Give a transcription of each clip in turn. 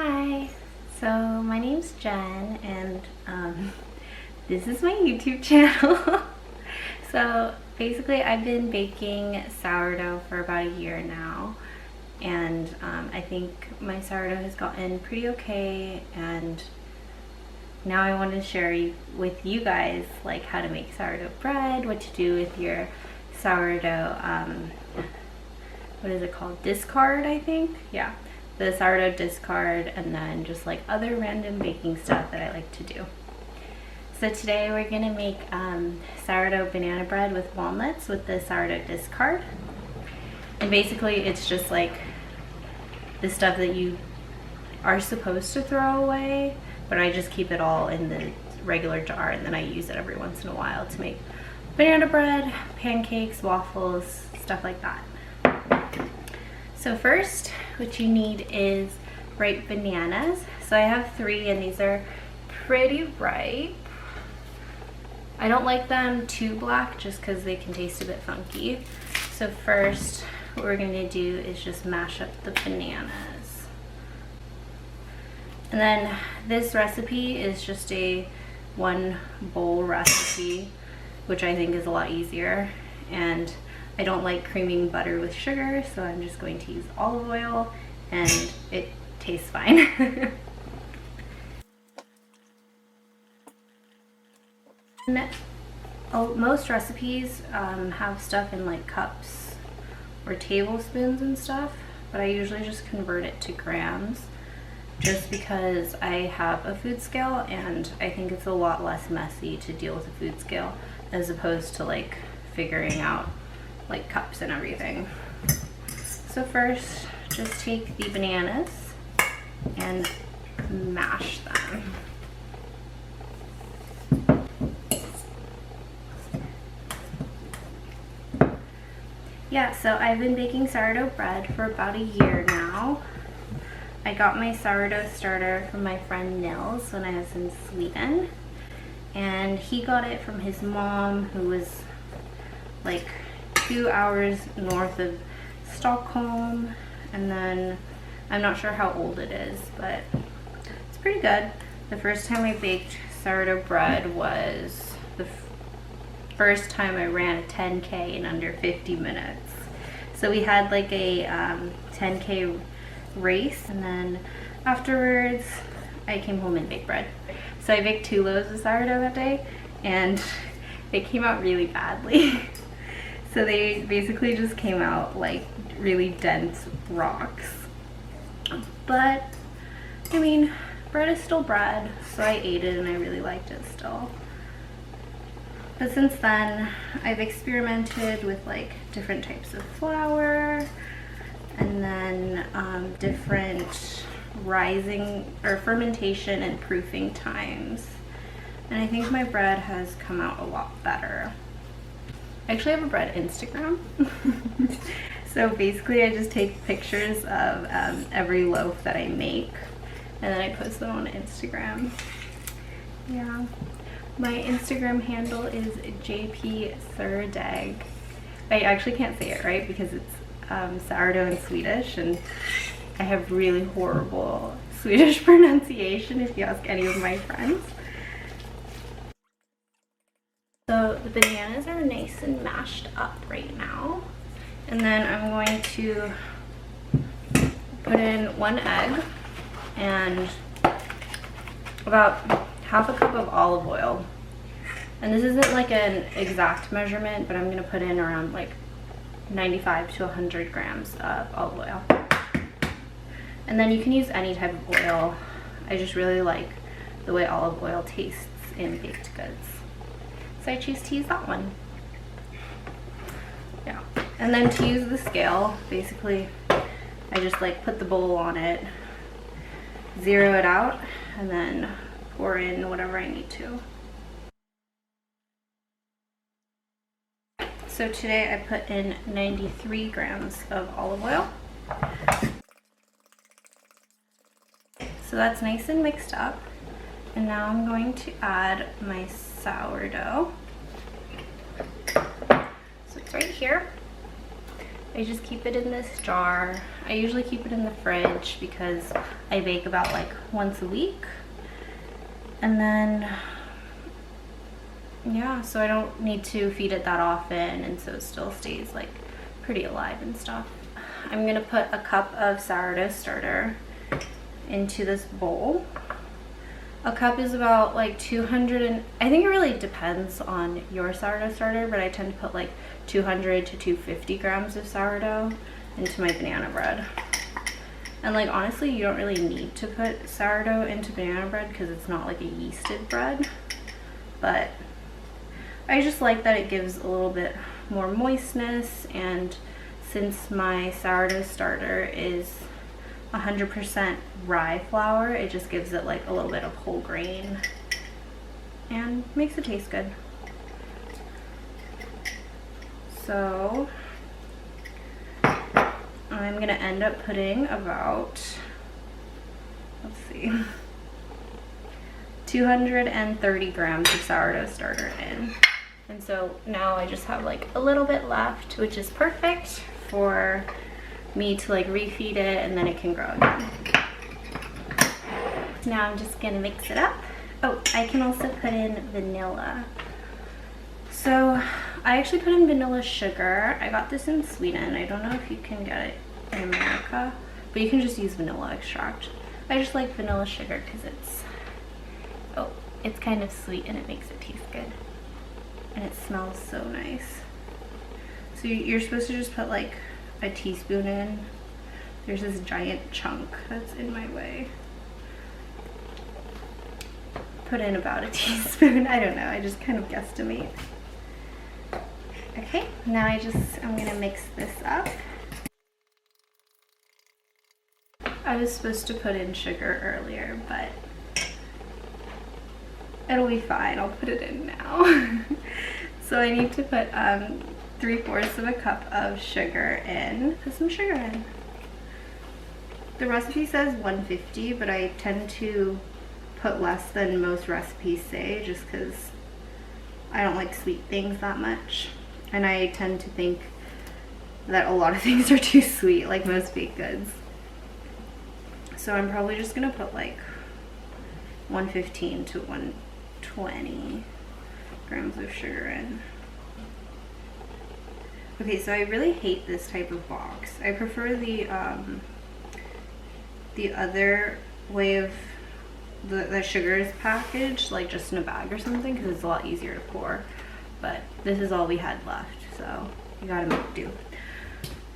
Hi, so my name's Jen and this is my YouTube channel. So basically I've been baking sourdough for about a year now, and I think my sourdough has gotten pretty okay, and now I wanted to share with you guys like how to make sourdough bread, what to do with your sourdough, what is it called? Discard, I think? Yeah. The sourdough discard, and then just like other random baking stuff that I like to do. So today we're gonna make sourdough banana bread with walnuts with the sourdough discard. And basically it's just like the stuff that you are supposed to throw away, but I just keep it all in the regular jar, and then I use it every once in a while to make banana bread, pancakes, waffles, stuff like that. So first, what you need is ripe bananas. So I have 3, and these are pretty ripe. I don't like them too black just because they can taste a bit funky. So first, what we're gonna do is just mash up the bananas. And then this recipe is just a 1 bowl recipe, which I think is a lot easier. And I don't like creaming butter with sugar, so I'm just going to use olive oil, and it tastes fine. Most recipes have stuff in like cups or tablespoons and stuff, but I usually just convert it to grams just because I have a food scale, and I think it's a lot less messy to deal with a food scale as opposed to like figuring out like cups and everything. So first, just take the bananas and mash them. Yeah, so I've been baking sourdough bread for about a year now. I got my sourdough starter from my friend Nils when I was in Sweden, and he got it from his mom, who was like 2 hours north of Stockholm, and then I'm not sure how old it is, but it's pretty good. The first time I baked sourdough bread was the first time I ran a 10K in under 50 minutes. So we had like a 10K race, and then afterwards I came home and baked bread. So I baked 2 loaves of sourdough that day, and they came out really badly. So they basically just came out like really dense rocks. But I mean, bread is still bread, so I ate it and I really liked it still. But since then, I've experimented with like different types of flour, and then different rising or fermentation and proofing times. And I think my bread has come out a lot better. I actually have a bread Instagram. So basically I just take pictures of every loaf that I make, and then I post them on Instagram. Yeah. My Instagram handle is JP Sourdough. I actually can't say it right because it's sourdough in Swedish, and I have really horrible Swedish pronunciation if you ask any of my friends. So the bananas are nice and mashed up right now. And then I'm going to put in 1 egg and about half a cup of olive oil. And this isn't like an exact measurement, but I'm going to put in around like 95 to 100 grams of olive oil. And then you can use any type of oil. I just really like the way olive oil tastes in baked goods, so I choose to use that one. Yeah. And then to use the scale, basically I just like put the bowl on it, zero it out, and then pour in whatever I need to. So today I put in 93 grams of olive oil. So that's nice and mixed up. And now I'm going to add my sourdough. So it's right here. I just keep it in this jar. I usually keep it in the fridge because I bake about like once a week. And then, yeah, so I don't need to feed it that often, and so it still stays like pretty alive and stuff. I'm gonna put a cup of sourdough starter into this bowl. A cup is about like 200, and I think it really depends on your sourdough starter, but I tend to put like 200 to 250 grams of sourdough into my banana bread. And like honestly, you don't really need to put sourdough into banana bread because it's not like a yeasted bread, but I just like that it gives a little bit more moistness, and since my sourdough starter is 100% rye flour, it just gives it like a little bit of whole grain and makes it taste good. So I'm gonna end up putting about, let's see, 230 grams of sourdough starter in. And so now I just have like a little bit left, which is perfect for me to like refeed it, and then it can grow again. Now I'm just gonna mix it up. Oh, I can also put in vanilla. So I actually put in vanilla sugar. I got this in Sweden. I don't know if you can get it in America, but you can just use vanilla extract. I just like vanilla sugar because it's kind of sweet and it makes it taste good. And it smells so nice. So you're supposed to just put like a teaspoon in. There's this giant chunk that's in my way. Put in about a teaspoon. I don't know, I just kind of guesstimate. Okay, now I'm gonna mix this up. I was supposed to put in sugar earlier, but it'll be fine. I'll put it in now. So I need to put 3/4 of a cup of sugar in. Put some sugar in. The recipe says 150, but I tend to put less than most recipes say, just because I don't like sweet things that much. And I tend to think that a lot of things are too sweet, like most baked goods. So I'm probably just gonna put like 115 to 120 grams of sugar in. Okay, so I really hate this type of box. I prefer the other way of the sugar is packaged, like just in a bag or something, because it's a lot easier to pour. But this is all we had left, so you gotta make do.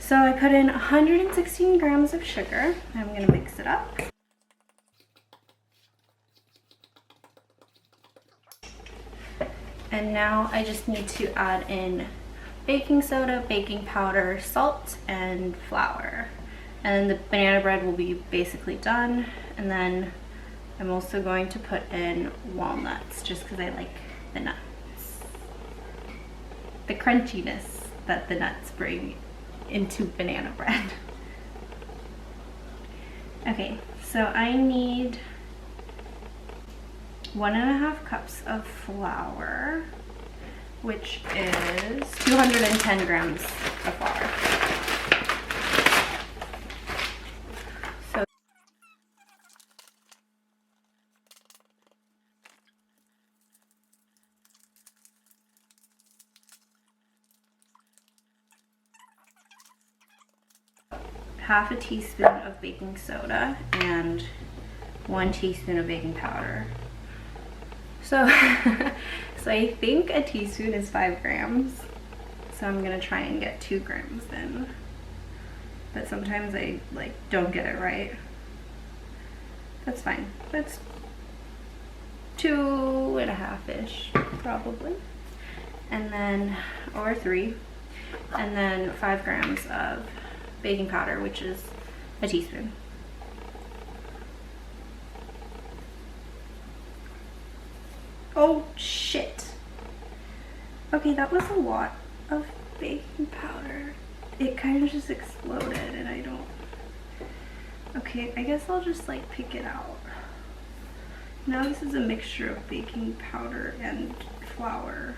So I put in 116 grams of sugar. I'm gonna mix it up. And now I just need to add in baking soda, baking powder, salt, and flour. And then the banana bread will be basically done. And then I'm also going to put in walnuts, just because I like the nuts. The crunchiness that the nuts bring into banana bread. Okay, so I need 1.5 cups of flour, which is 210 grams of flour. So half a teaspoon of baking soda and 1 teaspoon of baking powder. So, so I think a teaspoon is 5 grams. So I'm gonna try and get 2 grams in. But sometimes I like don't get it right. That's fine. That's 2.5-ish probably. And then, or 3. And then 5 grams of baking powder, which is a teaspoon. Oh shit. Okay, that was a lot of baking powder. It kind of just exploded and I don't... Okay, I guess I'll just like pick it out. Now this is a mixture of baking powder and flour.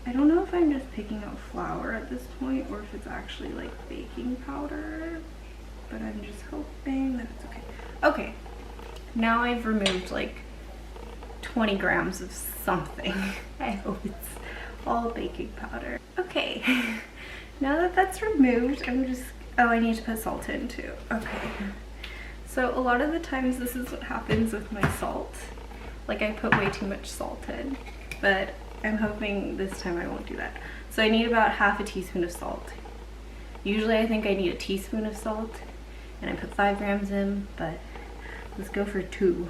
I don't know if I'm just picking out flour at this point or if it's actually like baking powder, but I'm just hoping that it's okay. Okay, now I've removed like 20 grams of something. I hope it's all baking powder. Okay, now that that's removed, I'm just, oh, I need to put salt in too. Okay, so a lot of the times this is what happens with my salt. Like I put way too much salt in, but I'm hoping this time I won't do that. So I need about half a teaspoon of salt. Usually I think I need a teaspoon of salt, and I put 5 grams in, but let's go for 2.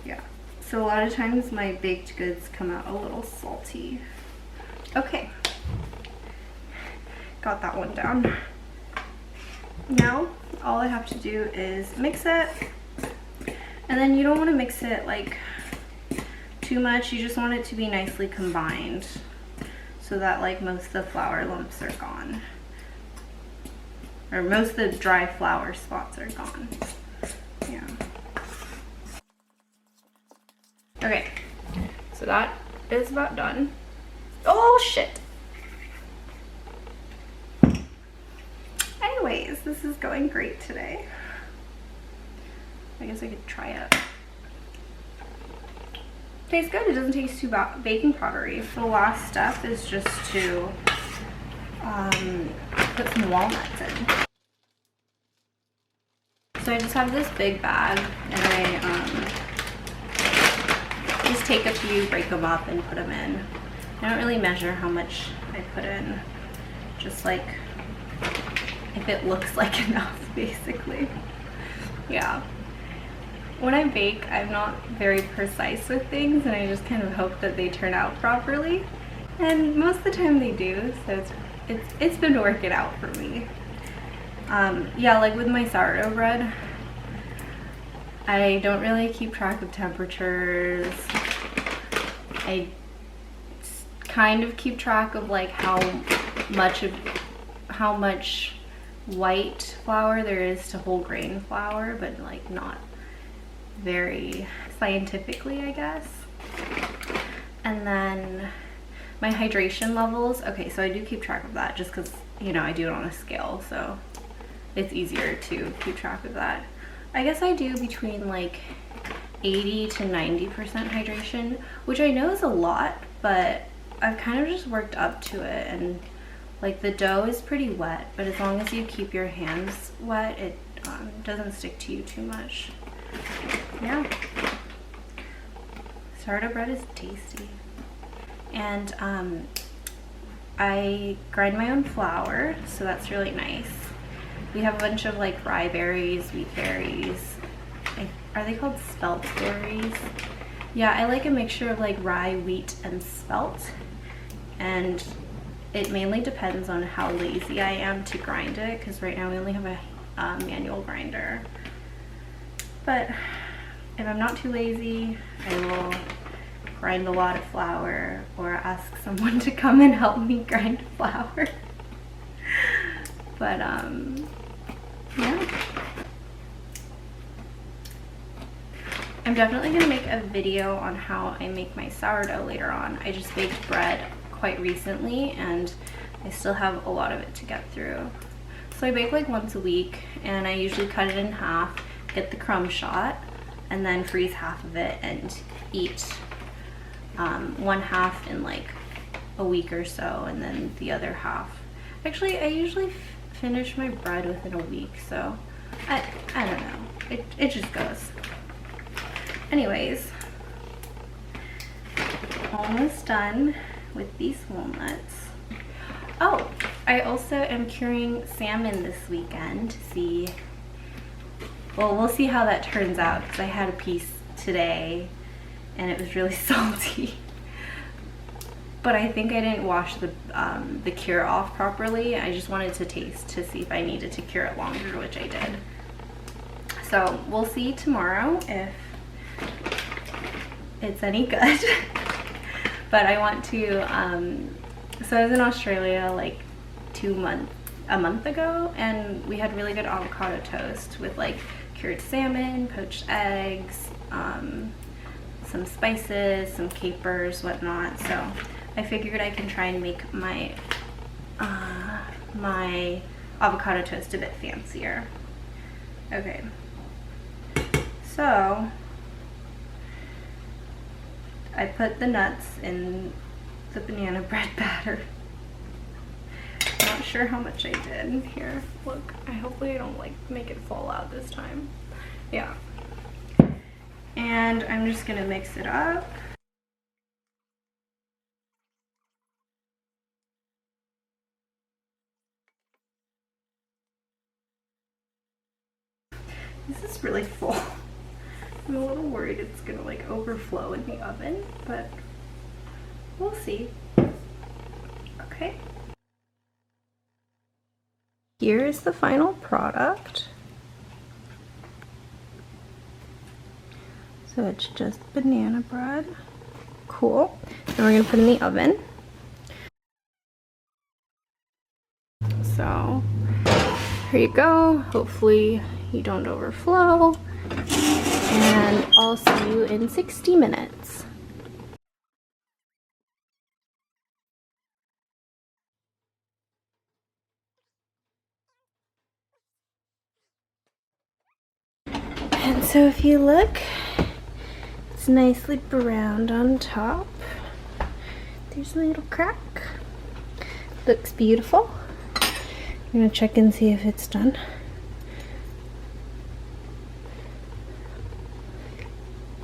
Yeah. So a lot of times my baked goods come out a little salty. Okay. Got that one down. Now, all I have to do is mix it. And then you don't want to mix it like too much. You just want it to be nicely combined so that like most of the flour lumps are gone. Or most of the dry flour spots are gone. Yeah. Okay, so that is about done. Oh shit! Anyways, this is going great today. I guess I could try it. Tastes good. It doesn't taste too baking powdery. The last step is just to put some walnuts in. So I just have this big bag, and I just take a few, break them up, and put them in. I don't really measure how much I put in, just like if it looks like enough, basically. Yeah. When I bake, I'm not very precise with things, and I just kind of hope that they turn out properly. And most of the time they do, so it's been working out for me. Yeah, like with my sourdough bread, I don't really keep track of temperatures. I kind of keep track of like how much white flour there is to whole grain flour, but like not very scientifically, I guess. And then my hydration levels, okay, so I do keep track of that just because, you know, I do it on a scale, so it's easier to keep track of that. I guess I do between like 80 to 90% hydration, which I know is a lot, but I've kind of just worked up to it, and like the dough is pretty wet, but as long as you keep your hands wet, it doesn't stick to you too much. Yeah. Sourdough bread is tasty. And I grind my own flour, so that's really nice. We have a bunch of like rye berries, wheat berries. Are they called spelt berries? Yeah, I like a mixture of like rye, wheat, and spelt. And it mainly depends on how lazy I am to grind it, because right now we only have a manual grinder. But if I'm not too lazy, I will grind a lot of flour or ask someone to come and help me grind flour. But yeah. I'm definitely gonna make a video on how I make my sourdough later on. I just baked bread quite recently and I still have a lot of it to get through. So I bake like once a week, and I usually cut it in half, get the crumb shot, and then freeze half of it and eat one half in like a week or so, and then the other half. Actually, I usually finish my bread within a week, so I don't know. It just goes. Anyways, almost done with these walnuts. Oh, I also am curing salmon this weekend to see, well, we'll see how that turns out, because I had a piece today and it was really salty. But I think I didn't wash the cure off properly. I just wanted to taste to see if I needed to cure it longer, which I did. So we'll see tomorrow if it's any good. But I want to, so I was in Australia like a month ago, and we had really good avocado toast with like cured salmon, poached eggs, some spices, some capers, whatnot. So I figured I can try and make my my avocado toast a bit fancier. Okay, so I put the nuts in the banana bread batter. Not sure how much I did. Here, look, hopefully I don't like make it fall out this time. Yeah. And I'm just gonna mix it up. This is really full. I'm a little worried it's gonna like overflow in the oven, but we'll see. Okay. Here is the final product. So it's just banana bread. Cool. And we're gonna put it in the oven. So here you go. Hopefully you don't overflow. And I'll see you in 60 minutes. And so if you look, it's nicely browned on top. There's a little crack. Looks beautiful. I'm gonna check and see if it's done.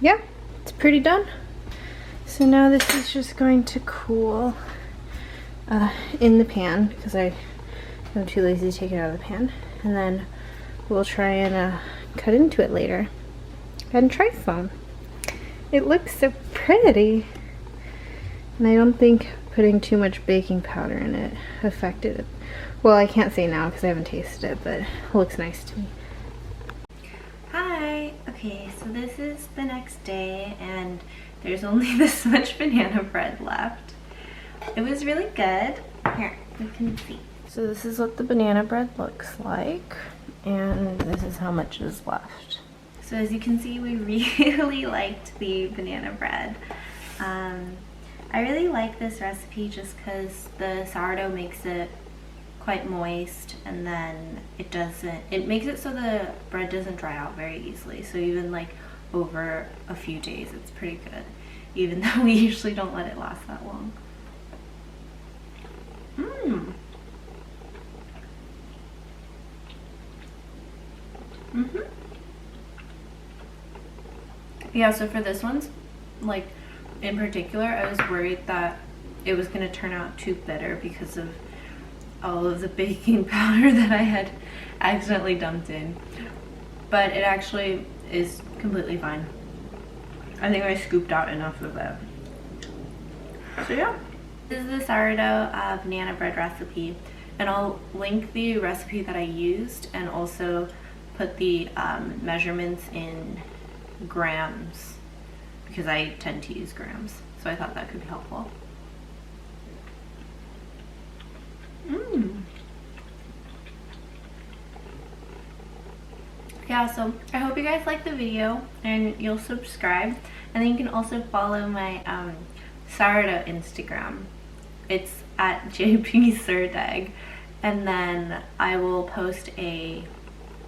Yeah, it's pretty done. So now this is just going to cool in the pan because I'm too lazy to take it out of the pan. And then we'll try and cut into it later and try some. It looks so pretty. And I don't think putting too much baking powder in it affected it. Well, I can't say now because I haven't tasted it, but it looks nice to me. Hi! Okay, so this is the next day and there's only this much banana bread left. It was really good. Here, you can see. So this is what the banana bread looks like, and this is how much is left. So as you can see, we really liked the banana bread. I really like this recipe just because the sourdough makes it quite moist, and then it makes it so the bread doesn't dry out very easily. So even like over a few days, it's pretty good, even though we usually don't let it last that long. Yeah, so for this one's, like, in particular, I was worried that it was going to turn out too bitter because of all of the baking powder that I had accidentally dumped in. But it actually is completely fine. I think I scooped out enough of it. So yeah. This is the sourdough banana bread recipe, and I'll link the recipe that I used and also put the measurements in grams because I tend to use grams, so I thought that could be helpful. Yeah, so I hope you guys liked the video and you'll subscribe, and then you can also follow my sourdough Instagram. It's at JP Sourdough, and then I will post a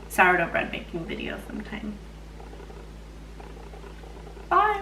sourdough bread making video sometime. Bye!